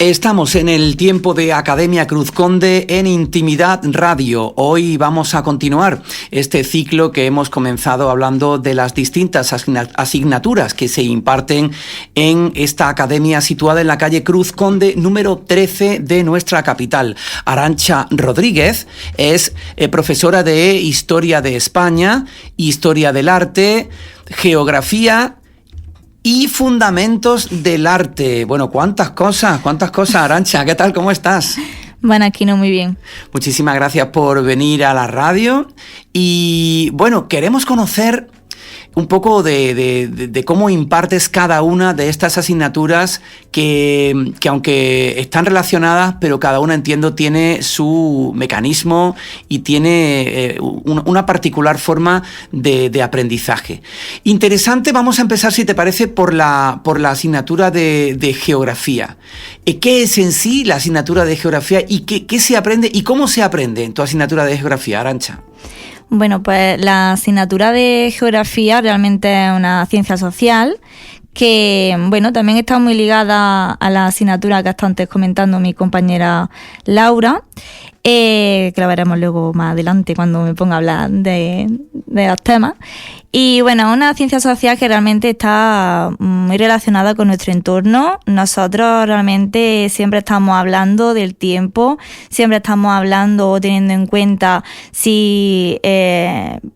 Estamos en el tiempo de Academia Cruz Conde en Intimidad Radio. Hoy vamos a continuar este ciclo que hemos comenzado hablando de las distintas asignaturas que se imparten en esta academia situada en la calle Cruz Conde número 13 de nuestra capital. Arantxa Rodríguez es profesora de Historia de España, Historia del Arte, Geografía y Fundamentos del Arte. Bueno, ¿cuántas cosas, Arantxa? ¿Qué tal? ¿Cómo estás? Bueno, aquí no muy bien. Muchísimas gracias por venir a la radio. Y bueno, queremos conocer un poco de cómo impartes cada una de estas asignaturas que aunque están relacionadas, pero cada una, entiendo, tiene su mecanismo y tiene una particular forma de aprendizaje. Interesante, vamos a empezar, si te parece, por la asignatura de Geografía. ¿Qué es en sí la asignatura de Geografía y qué se aprende y cómo se aprende en tu asignatura de Geografía, Arantxa? Bueno, pues la asignatura de Geografía realmente es una ciencia social que, bueno, también está muy ligada a la asignatura que hasta antes comentando mi compañera Laura, que la veremos luego más adelante cuando me ponga a hablar de los temas. Y bueno, es una ciencia social que realmente está muy relacionada con nuestro entorno. Nosotros realmente siempre estamos hablando del tiempo, siempre estamos hablando o teniendo en cuenta si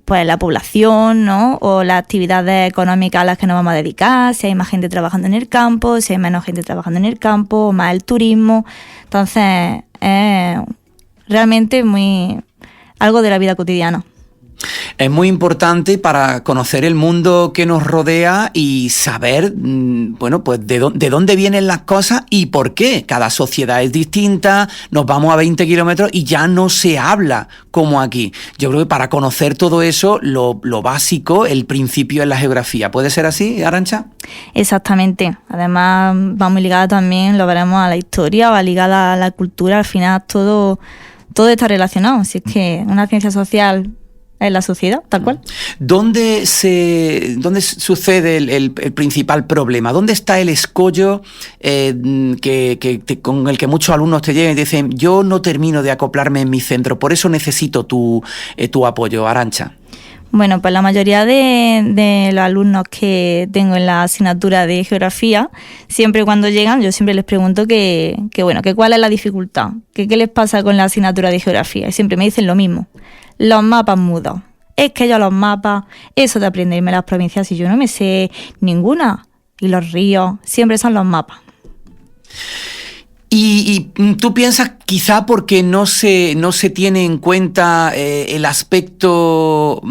pues la población, ¿no? O las actividades económicas a las que nos vamos a dedicar, si hay más gente trabajando en el campo, si hay menos gente trabajando en el campo, o más el turismo. Entonces, es realmente algo de la vida cotidiana. Es muy importante para conocer el mundo que nos rodea y saber, bueno, pues de dónde vienen las cosas y por qué. Cada sociedad es distinta, nos vamos a 20 kilómetros y ya no se habla como aquí. Yo creo que para conocer todo eso, lo básico, el principio es la geografía. ¿Puede ser así, Arantxa? Exactamente. Además, va muy ligada también, lo veremos, a la historia, va ligada a la cultura. Al final todo está relacionado. Así es que una ciencia social en la sociedad, tal cual. ¿Dónde sucede el principal problema? ¿Dónde está el escollo con el que muchos alumnos te llegan y dicen: yo no termino de acoplarme en mi centro, por eso necesito tu apoyo, Arantxa? Bueno, pues la mayoría de los alumnos que tengo en la asignatura de Geografía, siempre cuando llegan, yo siempre les pregunto que cuál es la dificultad, que qué les pasa con la asignatura de Geografía. Y siempre me dicen lo mismo: los mapas mudos. Es que yo los mapas, eso de aprenderme las provincias, y yo no me sé ninguna. Y los ríos, siempre son los mapas. Y tú piensas, quizá porque no se tiene en cuenta el aspecto,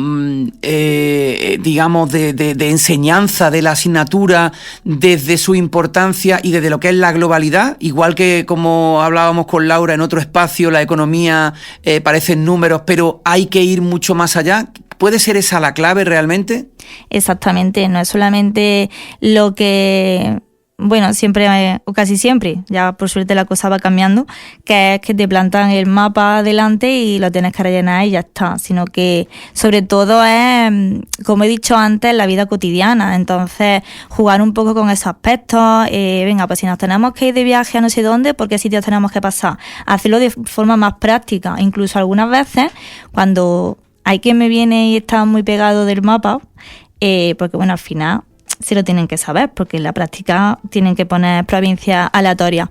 digamos, de enseñanza de la asignatura desde su importancia y desde lo que es la globalidad, igual que como hablábamos con Laura en otro espacio, la economía parecen números, pero hay que ir mucho más allá. ¿Puede ser esa la clave realmente? Exactamente, no es solamente lo que... Bueno, siempre o casi siempre, ya por suerte la cosa va cambiando, que es que te plantan el mapa delante y lo tienes que rellenar y ya está, sino que sobre todo es, como he dicho antes, la vida cotidiana. Entonces, jugar un poco con esos aspectos, venga, pues si nos tenemos que ir de viaje a no sé dónde, ¿por qué sitios tenemos que pasar? Hacerlo de forma más práctica. Incluso algunas veces, cuando hay quien me viene y está muy pegado del mapa, porque bueno, al final se lo tienen que saber, porque en la práctica tienen que poner provincias aleatorias.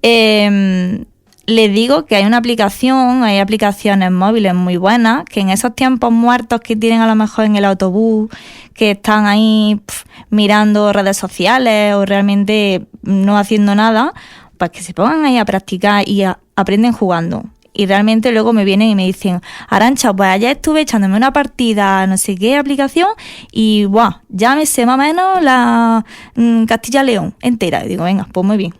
Les digo que hay aplicaciones móviles muy buenas, que en esos tiempos muertos que tienen a lo mejor en el autobús, que están ahí mirando redes sociales o realmente no haciendo nada, pues que se pongan ahí a practicar y aprenden jugando. Y realmente luego me vienen y me dicen: Arantxa, pues ayer estuve echándome una partida no sé qué aplicación y ¡buah! Ya me sé más o menos la Castilla-León entera. Y digo, venga, pues muy bien.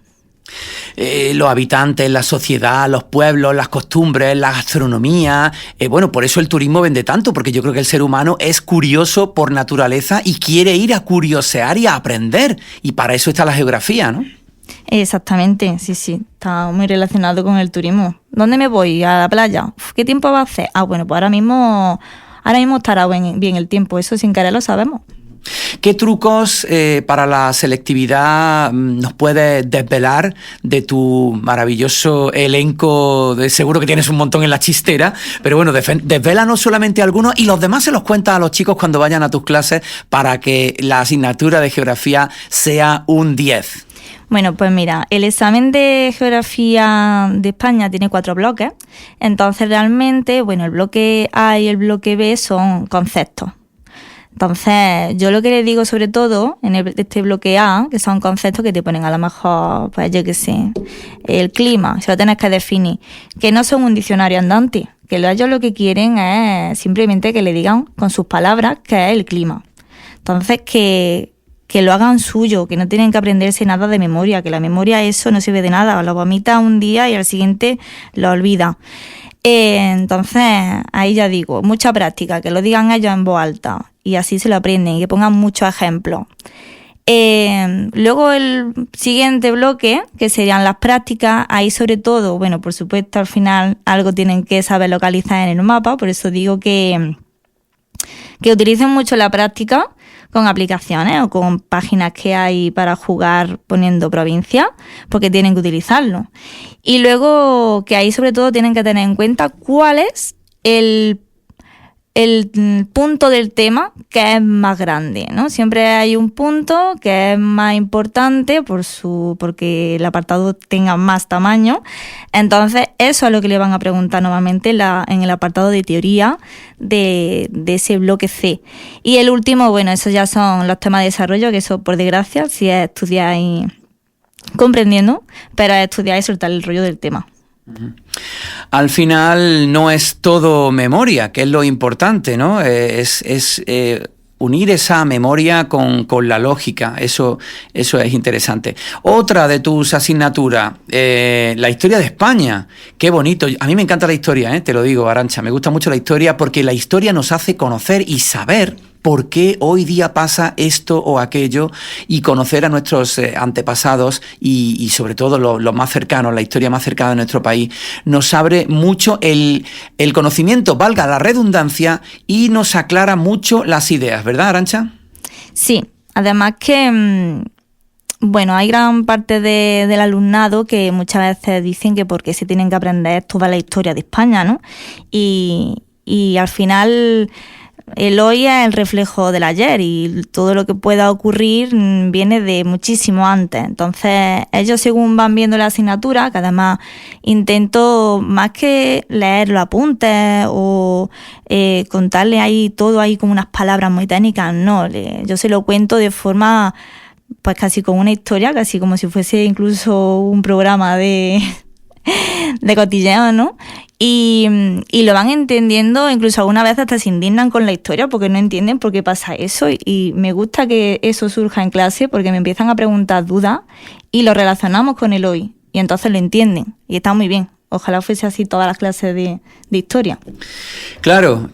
Los habitantes, la sociedad, los pueblos, las costumbres, la gastronomía. Bueno, por eso el turismo vende tanto, porque yo creo que el ser humano es curioso por naturaleza y quiere ir a curiosear y a aprender. Y para eso está la geografía, ¿no? Exactamente, sí, está muy relacionado con el turismo. ¿Dónde me voy? ¿A la playa? ¿Qué tiempo va a hacer? Bueno, pues ahora mismo estará bien el tiempo, eso sin querer lo sabemos. ¿Qué trucos para la selectividad nos puedes desvelar de tu maravilloso elenco? Seguro que tienes un montón en la chistera, pero bueno, desvélanos solamente algunos y los demás se los cuentas a los chicos cuando vayan a tus clases para que la asignatura de geografía sea un 10. Bueno, pues mira, el examen de geografía de España tiene 4 bloques, entonces realmente, bueno, el bloque A y el bloque B son conceptos. Entonces, yo lo que les digo sobre todo en este bloque A, que son conceptos que te ponen a lo mejor, pues yo qué sé, el clima, si lo tienes que definir, que no son un diccionario andante, que ellos lo que quieren es simplemente que le digan con sus palabras qué es el clima. Entonces, que lo hagan suyo, que no tienen que aprenderse nada de memoria, que la memoria eso no sirve de nada, lo vomita un día y al siguiente lo olvida. Entonces, ahí ya digo, mucha práctica, que lo digan ellos en voz alta y así se lo aprenden y que pongan muchos ejemplos. Luego el siguiente bloque, que serían las prácticas, ahí sobre todo, bueno, por supuesto al final algo tienen que saber localizar en el mapa, por eso digo que utilicen mucho la práctica con aplicaciones o con páginas que hay para jugar poniendo provincia, porque tienen que utilizarlo. Y luego que ahí sobre todo tienen que tener en cuenta cuál es el punto del tema que es más grande, ¿no? Siempre hay un punto que es más importante porque el apartado tenga más tamaño. Entonces, eso es lo que le van a preguntar normalmente en el apartado de teoría de ese bloque C. Y el último, bueno, esos ya son los temas de desarrollo, que eso, por desgracia, si es estudiar y comprendiendo, pero es estudiar y soltar el rollo del tema. Al final no es todo memoria, que es lo importante, ¿no? Es unir esa memoria con la lógica, eso es interesante. Otra de tus asignaturas, la historia de España, qué bonito. A mí me encanta la historia, te lo digo, Arantxa, me gusta mucho la historia porque la historia nos hace conocer y saber por qué hoy día pasa esto o aquello y conocer a nuestros antepasados y sobre todo los más cercanos, la historia más cercana de nuestro país, nos abre mucho el conocimiento, valga la redundancia, y nos aclara mucho las ideas, ¿verdad, Arantxa? Sí, además que bueno, hay gran parte del alumnado que muchas veces dicen que por qué se tienen que aprender toda la historia de España, ¿no? Y al final el hoy es el reflejo del ayer y todo lo que pueda ocurrir viene de muchísimo antes. Entonces, ellos según van viendo la asignatura, que además intento más que leer los apuntes o contarle ahí todo ahí como unas palabras muy técnicas, no, yo se lo cuento de forma pues casi como una historia, casi como si fuese incluso un programa de cotilleo, ¿no? Y lo van entendiendo, incluso algunas veces hasta se indignan con la historia porque no entienden por qué pasa eso, y me gusta que eso surja en clase porque me empiezan a preguntar dudas y lo relacionamos con el hoy y entonces lo entienden y está muy bien. Ojalá fuese así todas las clases de historia. Claro,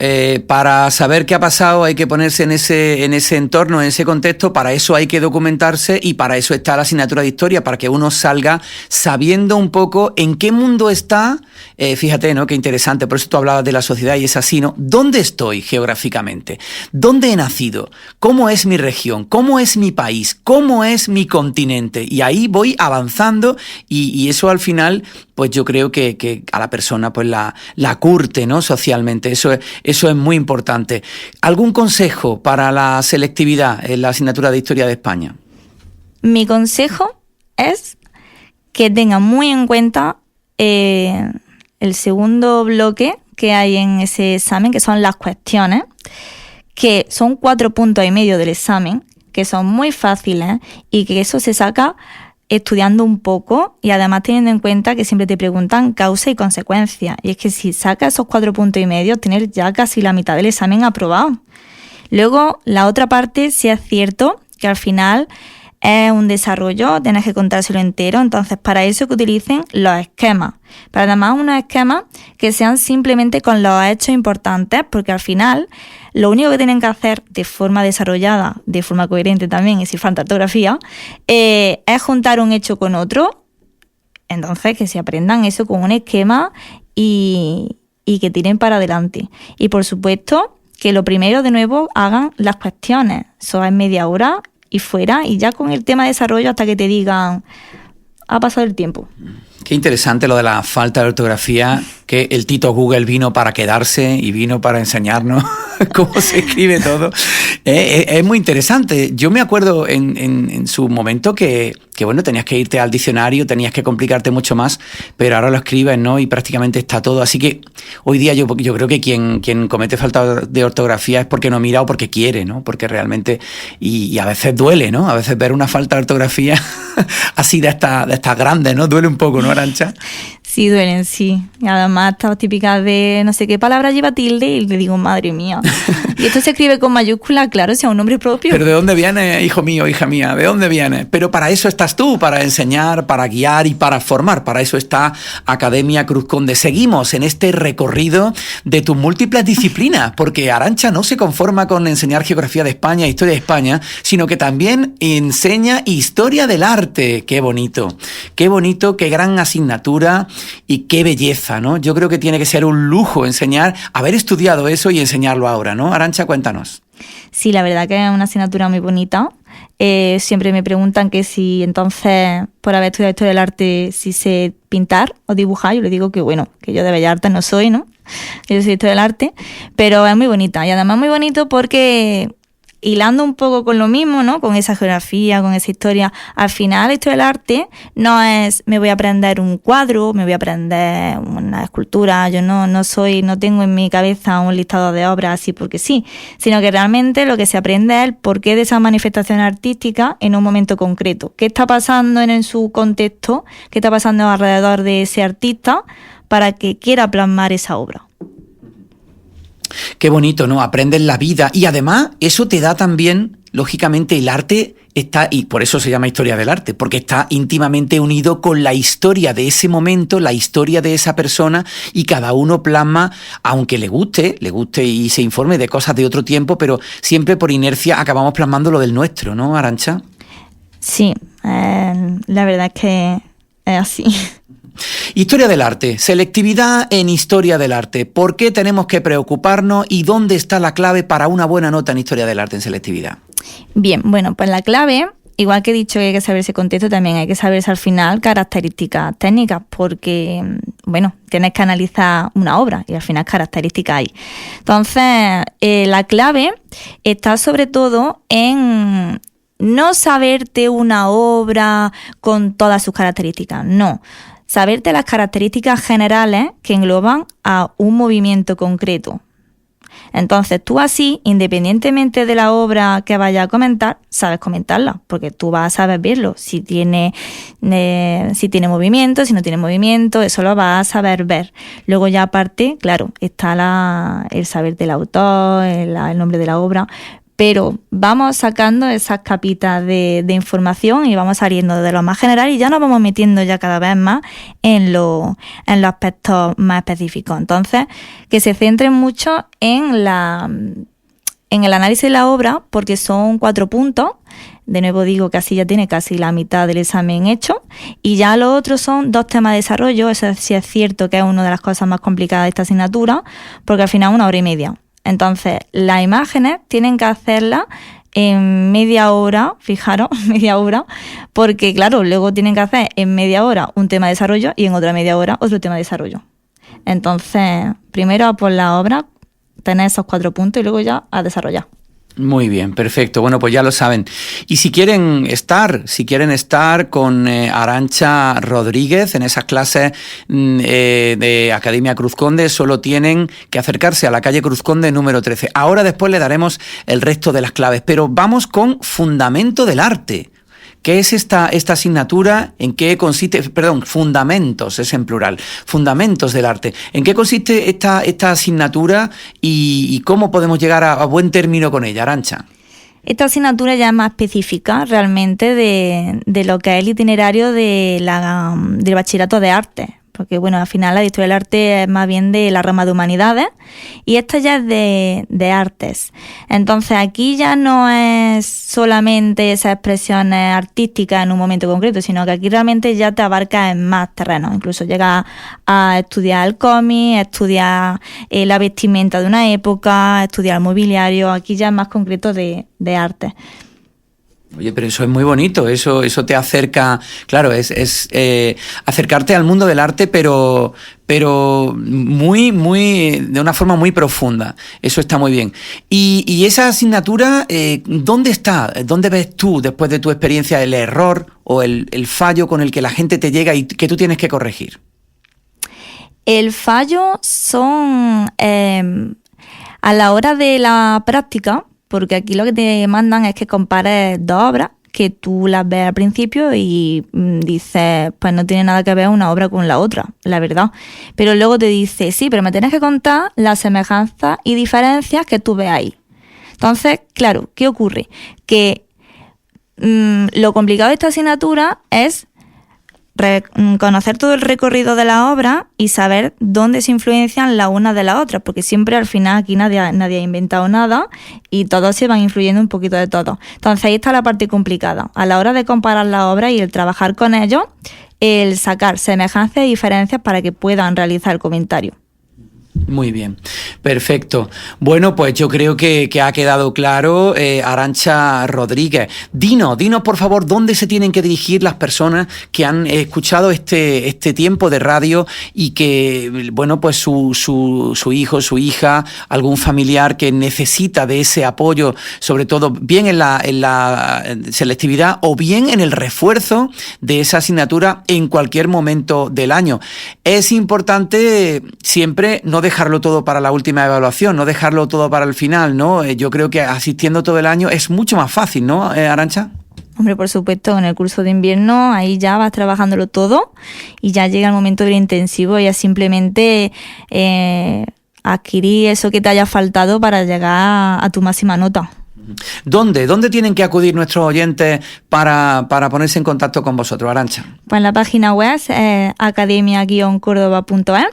para saber qué ha pasado hay que ponerse en ese entorno, en ese contexto. Para eso hay que documentarse y para eso está la asignatura de historia, para que uno salga sabiendo un poco en qué mundo está. Fíjate, ¿no? Qué interesante, por eso tú hablabas de la sociedad y es así, ¿no? ¿Dónde estoy geográficamente? ¿Dónde he nacido? ¿Cómo es mi región? ¿Cómo es mi país? ¿Cómo es mi continente? Y ahí voy avanzando y eso al final, pues yo creo que a la persona pues la curte, ¿no? Socialmente. Eso es muy importante. ¿Algún consejo para la selectividad en la asignatura de Historia de España? Mi consejo es que tengan muy en cuenta el segundo bloque que hay en ese examen, que son las cuestiones, que son 4,5 puntos del examen, que son muy fáciles y que eso se saca estudiando un poco y además teniendo en cuenta que siempre te preguntan causa y consecuencia. Y es que si sacas esos 4,5 puntos, tienes ya casi la mitad del examen aprobado. Luego, la otra parte, sí es cierto que al final es un desarrollo, tienes que contárselo entero, entonces para eso que utilicen los esquemas. Pero además unos esquemas que sean simplemente con los hechos importantes, porque al final lo único que tienen que hacer de forma desarrollada, de forma coherente también y sin falta de ortografía, es juntar un hecho con otro. Entonces que se aprendan eso con un esquema y que tiren para adelante. Y por supuesto que lo primero, de nuevo, hagan las cuestiones. Eso es media hora y fuera, y ya con el tema de desarrollo hasta que te digan, ha pasado el tiempo. Qué interesante lo de la falta de ortografía, que el Tito Google vino para quedarse y vino para enseñarnos cómo se escribe todo. Es muy interesante. Yo me acuerdo en su momento que bueno, tenías que irte al diccionario, tenías que complicarte mucho más, pero ahora lo escribes, ¿no? Y prácticamente está todo. Así que hoy día yo creo que quien comete falta de ortografía es porque no mira o porque quiere, ¿no? Porque realmente, y a veces duele, ¿no? A veces ver una falta de ortografía así de estas grandes, ¿no? Duele un poco, ¿no, Arantxa? Sí, duelen, sí. Y además estas típicas de no sé qué palabra lleva tilde y le digo, madre mía. Y esto se escribe con mayúscula, claro, si es un nombre propio. Pero ¿de dónde viene, hijo mío, hija mía? ¿De dónde viene? Pero para eso estás tú, para enseñar, para guiar y para formar. Para eso está Academia Cruz Conde. Seguimos en este recorrido de tus múltiples disciplinas, porque Arantxa no se conforma con enseñar geografía de España, historia de España, sino que también enseña historia del arte. Qué bonito, qué gran asignatura. Y qué belleza, ¿no? Yo creo que tiene que ser un lujo enseñar, haber estudiado eso y enseñarlo ahora, ¿no? Arantxa, cuéntanos. Sí, la verdad que es una asignatura muy bonita. Siempre me preguntan que si entonces, por haber estudiado historia del arte, si sé pintar o dibujar. Yo le digo que bueno, que yo de Bellas Artes no soy, ¿no? Yo soy historia del arte, pero es muy bonita. Y además muy bonito porque, hilando un poco con lo mismo, ¿no? Con esa geografía, con esa historia, al final la historia del arte no es me voy a aprender un cuadro, me voy a aprender una escultura, yo no tengo en mi cabeza un listado de obras así porque sí, sino que realmente lo que se aprende es el porqué de esa manifestación artística en un momento concreto. ¿Qué está pasando en su contexto? ¿Qué está pasando alrededor de ese artista para que quiera plasmar esa obra? Qué bonito, ¿no? Aprendes la vida y además eso te da también, lógicamente, el arte está, y por eso se llama historia del arte, porque está íntimamente unido con la historia de ese momento, la historia de esa persona, y cada uno plasma, aunque le guste y se informe de cosas de otro tiempo, pero siempre por inercia acabamos plasmando lo del nuestro, ¿no, Arantxa? Sí, la verdad es que es así. Historia del arte, selectividad en historia del arte. ¿Por qué tenemos que preocuparnos y dónde está la clave para una buena nota en historia del arte en selectividad? Bien, bueno, pues la clave, igual que he dicho que hay que saberse contexto, también hay que saberse al final características técnicas, porque, bueno, tienes que analizar una obra y al final características hay. Entonces, la clave está sobre todo en no saberte una obra con todas sus características, no. Saberte las características generales que engloban a un movimiento concreto. Entonces tú así, independientemente de la obra que vayas a comentar, sabes comentarla, porque tú vas a saber verlo. Si tiene movimiento, si no tiene movimiento, eso lo vas a saber ver. Luego ya aparte, claro, está el saber del autor, el nombre de la obra, pero vamos sacando esas capitas de información y vamos saliendo de lo más general y ya nos vamos metiendo ya cada vez más en los aspectos más específicos. Entonces, que se centren mucho en el análisis de la obra, porque son 4 puntos. De nuevo digo que así ya tiene casi la mitad del examen hecho. Y ya los otros son 2 temas de desarrollo. Eso sí es cierto que es una de las cosas más complicadas de esta asignatura, porque al final 1 hora y media. Entonces, las imágenes tienen que hacerlas en media hora, fijaros, media hora, porque claro, luego tienen que hacer en media hora un tema de desarrollo y en otra media hora otro tema de desarrollo. Entonces, primero a por la obra, tener esos 4 puntos y luego ya a desarrollar. Muy bien, perfecto. Bueno, pues ya lo saben. Y si quieren estar con Arantxa Rodríguez en esas clases de Academia Cruz Conde, solo tienen que acercarse a la calle Cruz Conde número 13. Ahora después le daremos el resto de las claves, pero vamos con Fundamento del Arte. ¿Qué es esta asignatura? ¿En qué consiste? Perdón, fundamentos, es en plural. Fundamentos del arte. ¿En qué consiste esta asignatura y cómo podemos llegar a buen término con ella, Arantxa? Esta asignatura ya es más específica realmente de lo que es el itinerario del bachillerato de arte. porque bueno, al final la historia del arte es más bien de la rama de humanidades y esta ya es de artes. Entonces aquí ya no es solamente esas expresiones artísticas en un momento concreto, sino que aquí realmente ya te abarca en más terrenos. Incluso llegas a estudiar el cómic, a estudiar la vestimenta de una época, a estudiar el mobiliario. Aquí ya es más concreto de arte. Oye, pero eso es muy bonito, eso te acerca, claro, es acercarte al mundo del arte, pero muy, de una forma muy profunda. Eso está muy bien. Y esa asignatura, ¿dónde está? ¿Dónde ves tú, después de tu experiencia, el error o el fallo con el que la gente te llega y que tú tienes que corregir? El fallo son a la hora de la práctica, porque aquí lo que te mandan es que compares dos obras, que tú las ves al principio y dices, pues no tiene nada que ver una obra con la otra, la verdad. Pero luego te dice, sí, pero me tienes que contar las semejanzas y diferencias que tú ves ahí. Entonces, claro, ¿qué ocurre? Que lo complicado de esta asignatura es conocer todo el recorrido de la obra y saber dónde se influencian la una de la otra, porque siempre al final aquí nadie ha inventado nada y todos se van influyendo un poquito de todo. Entonces ahí está la parte complicada. A la hora de comparar la obra y el trabajar con ellos, el sacar semejanzas y diferencias para que puedan realizar el comentario. Muy bien, perfecto. Bueno, pues yo creo que ha quedado claro, Arantxa Rodríguez. Dinos por favor dónde se tienen que dirigir las personas que han escuchado este tiempo de radio y que, bueno, pues su hijo, su hija, algún familiar que necesita de ese apoyo, sobre todo bien en la selectividad o bien en el refuerzo de esa asignatura en cualquier momento del año. Es importante siempre no dejarlo todo para la última evaluación, no dejarlo todo para el final, ¿no? Yo creo que asistiendo todo el año es mucho más fácil, ¿no, Arantxa? Hombre, por supuesto, en el curso de invierno ahí ya vas trabajándolo todo y ya llega el momento del intensivo y es simplemente adquirir eso que te haya faltado para llegar a tu máxima nota. ¿Dónde tienen que acudir nuestros oyentes para ponerse en contacto con vosotros, Arantxa? Pues en la página web academia-córdoba.es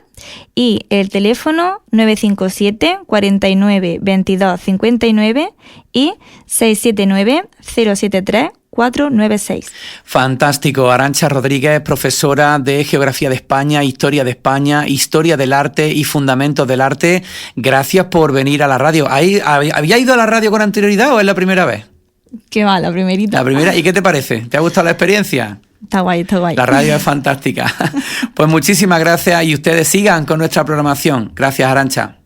y el teléfono 957 49 22 59 y 679 073 496. Fantástico. Arantxa Rodríguez, profesora de Geografía de España, Historia de España, Historia del Arte y Fundamentos del Arte. Gracias por venir a la radio. ¿Había ido a la radio con anterioridad o es la primera vez? Qué va, la primerita. La primera. ¿Y qué te parece? ¿Te ha gustado la experiencia? Está guay, está guay. La radio es fantástica. Pues muchísimas gracias y ustedes sigan con nuestra programación. Gracias, Arantxa.